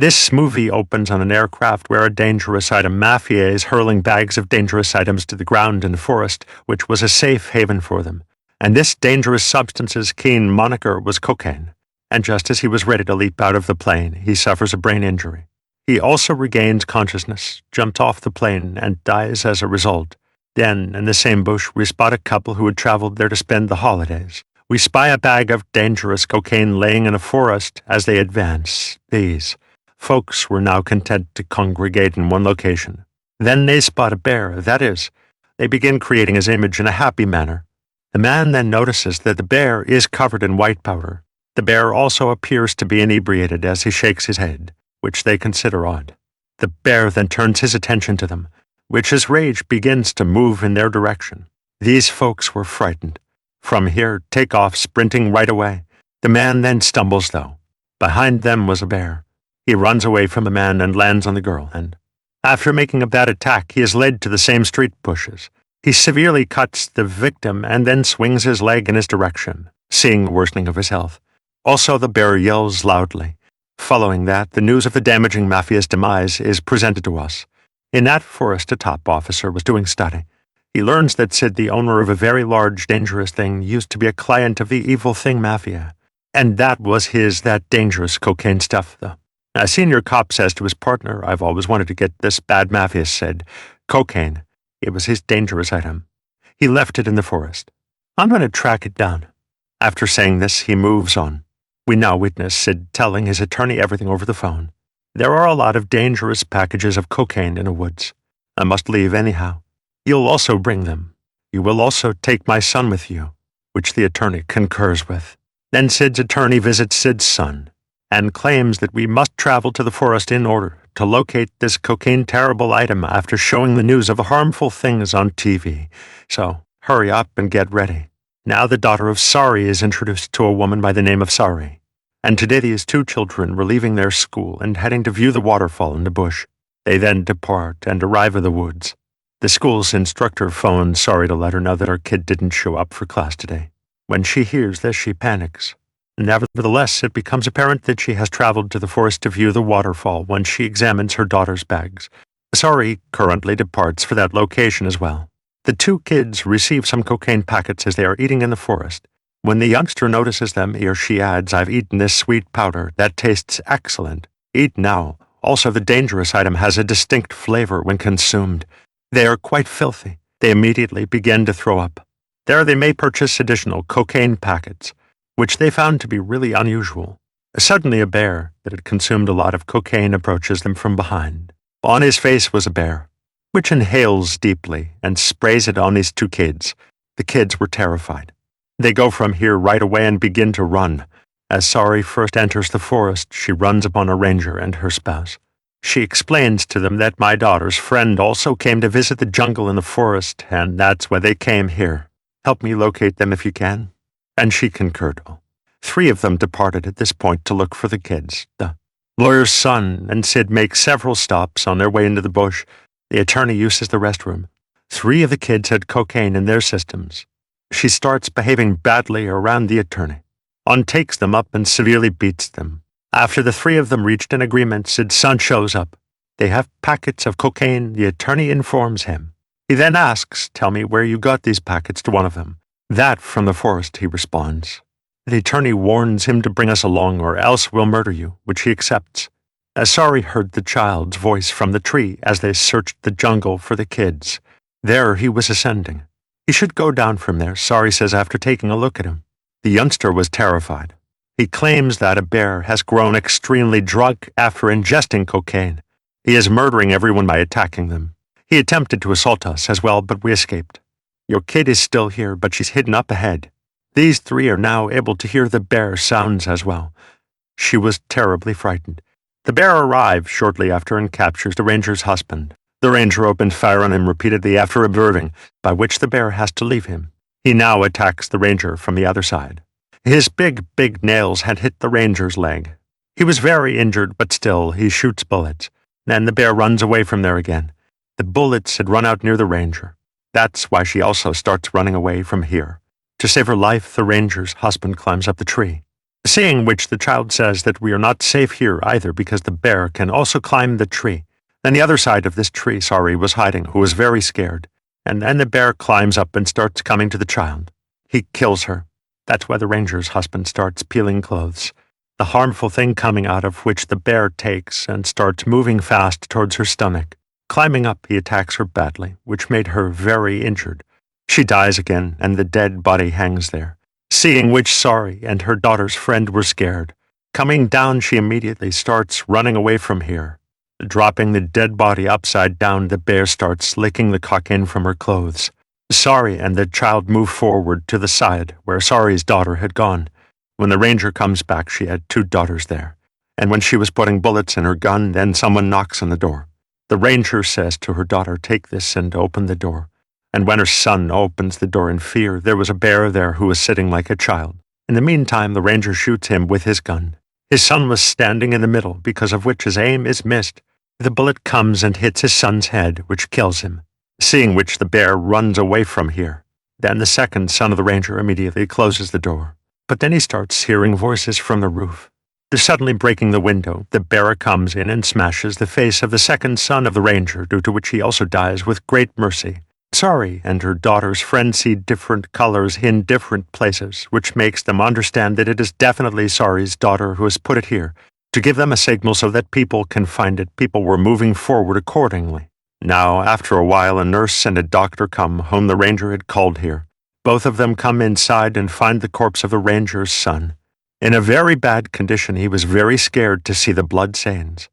This movie opens on an aircraft where a dangerous item mafia is hurling bags of dangerous items to the ground in the forest, which was a safe haven for them. And this dangerous substance's keen moniker was cocaine. And just as he was ready to leap out of the plane, he suffers a brain injury. He also regains consciousness, jumps off the plane, and dies as a result. Then, in the same bush, we spot a couple who had traveled there to spend the holidays. We spy a bag of dangerous cocaine laying in a forest as they advance. These folks were now content to congregate in one location. Then they spot a bear, that is, they begin creating his image in a happy manner. The man then notices that the bear is covered in white powder. The bear also appears to be inebriated as he shakes his head, which they consider odd. The bear then turns his attention to them, which his rage begins to move in their direction. These folks were frightened. From here, take off, sprinting right away. The man then stumbles, though. Behind them was a bear. He runs away from the man and lands on the girl, and after making a bad attack, he is led to the same street bushes. He severely cuts the victim and then swings his leg in his direction, seeing the worsening of his health. Also, the bear yells loudly. Following that, the news of the damaging mafia's demise is presented to us. In that forest, a top officer was doing study. He learns that Sid, the owner of a very large, dangerous thing, used to be a client of the Evil Thing Mafia. And that was that dangerous cocaine stuff, though. A senior cop says to his partner, "I've always wanted to get this bad mafia," said. Cocaine. It was his dangerous item. He left it in the forest. "I'm going to track it down." After saying this, he moves on. We now witness Sid telling his attorney everything over the phone. "There are a lot of dangerous packages of cocaine in the woods. I must leave anyhow. You'll also bring them. You will also take my son with you," which the attorney concurs with. Then Sid's attorney visits Sid's son and claims that we must travel to the forest in order to locate this cocaine terrible item after showing the news of harmful things on TV. So hurry up and get ready. Now the daughter of Sari is introduced to a woman by the name of Sari. And today these two children were leaving their school and heading to view the waterfall in the bush. They then depart and arrive in the woods. The school's instructor phones Sari to let her know that her kid didn't show up for class today. When she hears this, she panics. Nevertheless, it becomes apparent that she has traveled to the forest to view the waterfall when she examines her daughter's bags. Sari currently departs for that location as well. The two kids receive some cocaine packets as they are eating in the forest. When the youngster notices them, he or she adds, "I've eaten this sweet powder. That tastes excellent. Eat now." Also, the dangerous item has a distinct flavor when consumed. They are quite filthy. They immediately begin to throw up. There they may purchase additional cocaine packets, which they found to be really unusual. Suddenly a bear that had consumed a lot of cocaine approaches them from behind. On his face was a bear, which inhales deeply and sprays it on these two kids. The kids were terrified. They go from here right away and begin to run. As Sari first enters the forest, she runs upon a ranger and her spouse. She explains to them that my daughter's friend also came to visit the jungle in the forest, and that's why they came here. Help me locate them if you can. And she concurred. 3 of them departed at this point to look for the kids. The lawyer's son and Sid make several stops on their way into the bush. The attorney uses the restroom. 3 of the kids had cocaine in their systems. She starts behaving badly around the attorney, takes them up and severely beats them. After the 3 of them reached an agreement, Sid's son shows up. They have packets of cocaine. The attorney informs him. He then asks, "Tell me where you got these packets," to one of them. "That from the forest," he responds. The attorney warns him to bring us along or else we'll murder you, which he accepts. Sari heard the child's voice from the tree as they searched the jungle for the kids. There he was ascending. He should go down from there, Sari says after taking a look at him. The youngster was terrified. He claims that a bear has grown extremely drunk after ingesting cocaine. He is murdering everyone by attacking them. He attempted to assault us as well, but we escaped. Your kid is still here, but she's hidden up ahead. These 3 are now able to hear the bear sounds as well. She was terribly frightened. The bear arrives shortly after and captures the ranger's husband. The ranger opened fire on him repeatedly after observing, by which the bear has to leave him. He now attacks the ranger from the other side. His big nails had hit the ranger's leg. He was very injured, but still, he shoots bullets. Then the bear runs away from there again. The bullets had run out near the ranger. That's why she also starts running away from here. To save her life, the ranger's husband climbs up the tree. Seeing which, the child says that we are not safe here either because the bear can also climb the tree. Then the other side of this tree Sorry was hiding, who was very scared. And then the bear climbs up and starts coming to the child. He kills her. That's why the ranger's husband starts peeling clothes, the harmful thing coming out of which the bear takes and starts moving fast towards her stomach. Climbing up, he attacks her badly, which made her very injured. She dies again, and the dead body hangs there. Seeing which, Sorry and her daughter's friend were scared. Coming down, she immediately starts running away from here. Dropping the dead body upside down, the bear starts licking the cocaine from her clothes. Sorry and the child move forward to the side where Sorry's daughter had gone. When the ranger comes back, she had 2 daughters there. And when she was putting bullets in her gun, then someone knocks on the door. The ranger says to her daughter, "Take this and open the door." And when her son opens the door in fear, there was a bear there who was sitting like a child. In the meantime, the ranger shoots him with his gun. His son was standing in the middle, because of which his aim is missed. The bullet comes and hits his son's head, which kills him. Seeing which, the bear runs away from here. Then the second son of the ranger immediately closes the door. But then he starts hearing voices from the roof. Suddenly breaking the window, the bear comes in and smashes the face of the second son of the ranger, due to which he also dies with great mercy. Sorry and her daughter's friend see different colors in different places, which makes them understand that it is definitely Sorry's daughter who has put it here, to give them a signal so that people can find it. People were moving forward accordingly. Now, after a while, a nurse and a doctor come, whom the ranger had called here. Both of them come inside and find the corpse of the ranger's son. In a very bad condition, he was very scared to see the blood stains.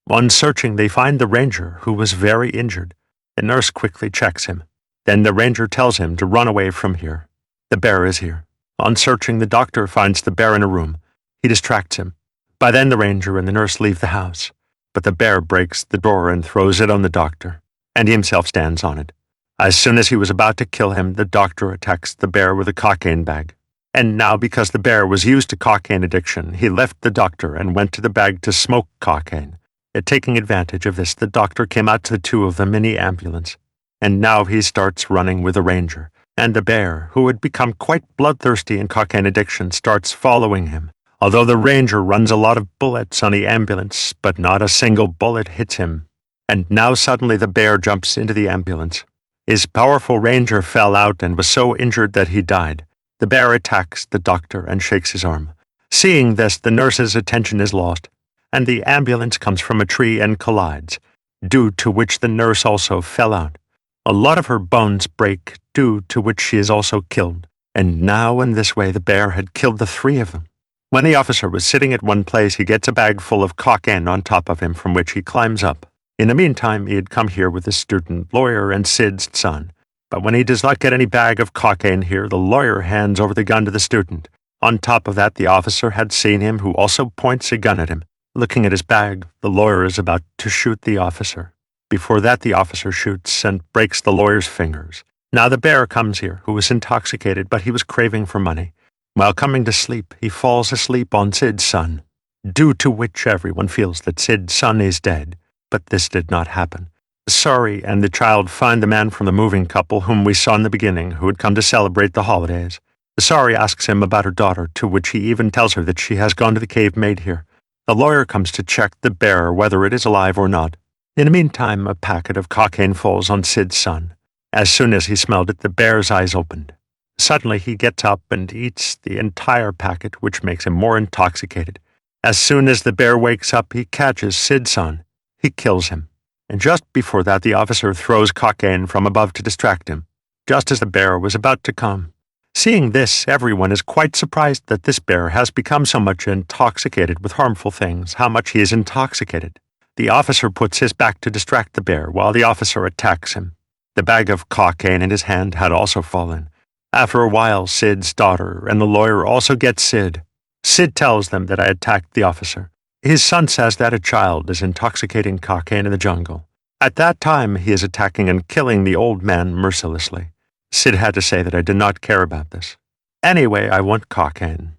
On searching, they find the ranger, who was very injured. The nurse quickly checks him. Then the ranger tells him to run away from here. The bear is here. On searching, the doctor finds the bear in a room. He distracts him. By then the ranger and the nurse leave the house. But the bear breaks the door and throws it on the doctor, and he himself stands on it. As soon as he was about to kill him, the doctor attacks the bear with a cocaine bag. And now, because the bear was used to cocaine addiction, he left the doctor and went to the bag to smoke cocaine. Taking advantage of this, the doctor came out to the 2 of them in the ambulance. And now he starts running with the ranger, and the bear, who had become quite bloodthirsty in cocaine addiction, starts following him. Although the ranger runs a lot of bullets on the ambulance, but not a single bullet hits him. And now suddenly the bear jumps into the ambulance. His powerful ranger fell out and was so injured that he died. The bear attacks the doctor and shakes his arm. Seeing this, the nurse's attention is lost, and the ambulance comes from a tree and collides, due to which the nurse also fell out. A lot of her bones break, due to which she is also killed. And now in this way the bear had killed the 3 of them. When the officer was sitting at one place, he gets a bag full of cocaine on top of him, from which he climbs up. In the meantime, he had come here with the student lawyer and Sid's son. But when he does not get any bag of cocaine here, the lawyer hands over the gun to the student. On top of that, the officer had seen him, who also points a gun at him. Looking at his bag, the lawyer is about to shoot the officer. Before that, the officer shoots and breaks the lawyer's fingers. Now the bear comes here, who was intoxicated, but he was craving for money. While coming to sleep, he falls asleep on Sid's son, due to which everyone feels that Sid's son is dead. But this did not happen. Sorry and the child find the man from the moving couple whom we saw in the beginning, who had come to celebrate the holidays. Sorry asks him about her daughter, to which he even tells her that she has gone to the cave made here. The lawyer comes to check the bear whether it is alive or not. In the meantime, a packet of cocaine falls on Sid's son. As soon as he smelled it, the bear's eyes opened. Suddenly he gets up and eats the entire packet, which makes him more intoxicated. As soon as the bear wakes up, he catches Sid's son. He kills him. And just before that, the officer throws cocaine from above to distract him, just as the bear was about to come. Seeing this, everyone is quite surprised that this bear has become so much intoxicated with harmful things, how much he is intoxicated. The officer puts his back to distract the bear, while the officer attacks him. The bag of cocaine in his hand had also fallen. After a while, Sid's daughter and the lawyer also get Sid. Sid tells them that I attacked the officer. His son says that a child is intoxicating cocaine in the jungle. At that time, he is attacking and killing the old man mercilessly. Sid had to say that I did not care about this. Anyway, I want cocaine.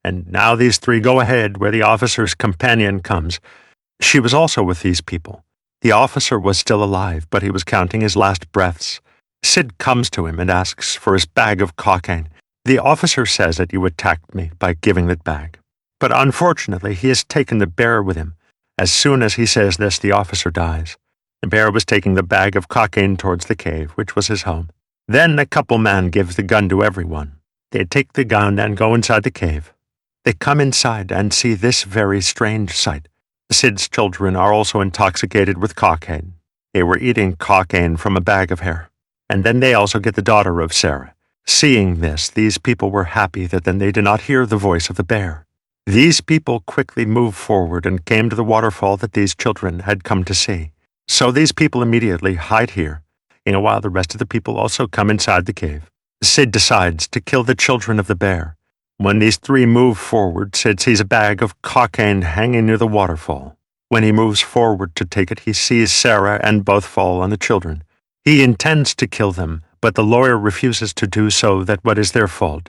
And now these 3 go ahead where the officer's companion comes. She was also with these people. The officer was still alive, but he was counting his last breaths. Sid comes to him and asks for his bag of cocaine. The officer says that you attacked me by giving that bag. But unfortunately, he has taken the bear with him. As soon as he says this, the officer dies. The bear was taking the bag of cocaine towards the cave, which was his home. Then the couple man gives the gun to everyone. They take the gun and go inside the cave. They come inside and see this very strange sight. Sid's children are also intoxicated with cocaine. They were eating cocaine from a bag of hair. And then they also get the daughter of Sarah. Seeing this, these people were happy that then they did not hear the voice of the bear. These people quickly moved forward and came to the waterfall that these children had come to see. So these people immediately hide here, while the rest of the people also come inside the cave. Sid decides to kill the children of the bear. When these three move forward, Sid sees a bag of cocaine hanging near the waterfall. When he moves forward to take it, he sees Sarah and both fall on the children. He intends to kill them, but the lawyer refuses to do so, that what is their fault.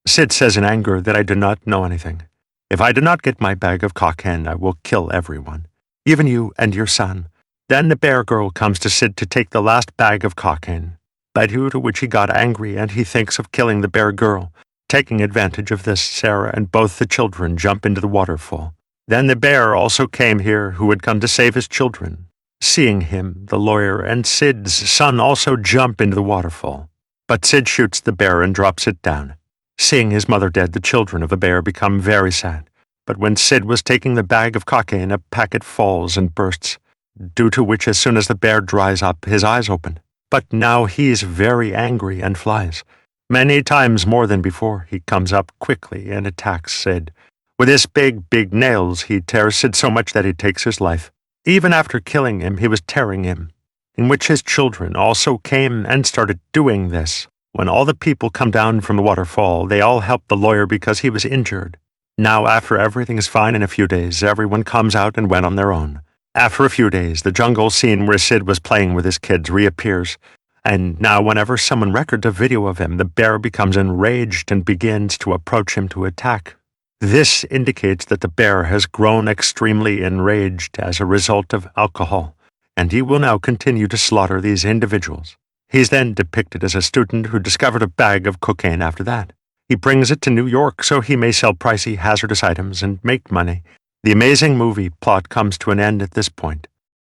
Sid says in anger that I do not know anything. If I do not get my bag of cocaine, I will kill everyone, even you and your son. Then the bear girl comes to Sid to take the last bag of cocaine, by due to which he got angry and he thinks of killing the bear girl. Taking advantage of this, Sarah and both the children jump into the waterfall. Then the bear also came here, who had come to save his children. Seeing him, the lawyer and Sid's son also jump into the waterfall. But Sid shoots the bear and drops it down. Seeing his mother dead, the children of the bear become very sad. But when Sid was taking the bag of cocaine, a packet falls and bursts, due to which as soon as the bear dries up, his eyes open. But now he is very angry and flies. Many times more than before, he comes up quickly and attacks Sid. With his big nails, he tears Sid so much that he takes his life. Even after killing him, he was tearing him, in which his children also came and started doing this. When all the people come down from the waterfall, they all help the lawyer because he was injured. Now, after everything is fine in a few days, everyone comes out and went on their own. After a few days, the jungle scene where Sid was playing with his kids reappears. And now whenever someone records a video of him, the bear becomes enraged and begins to approach him to attack. This indicates that the bear has grown extremely enraged as a result of alcohol, and he will now continue to slaughter these individuals. He's then depicted as a student who discovered a bag of cocaine after that. He brings it to New York so he may sell pricey, hazardous items and make money. The amazing movie plot comes to an end at this point.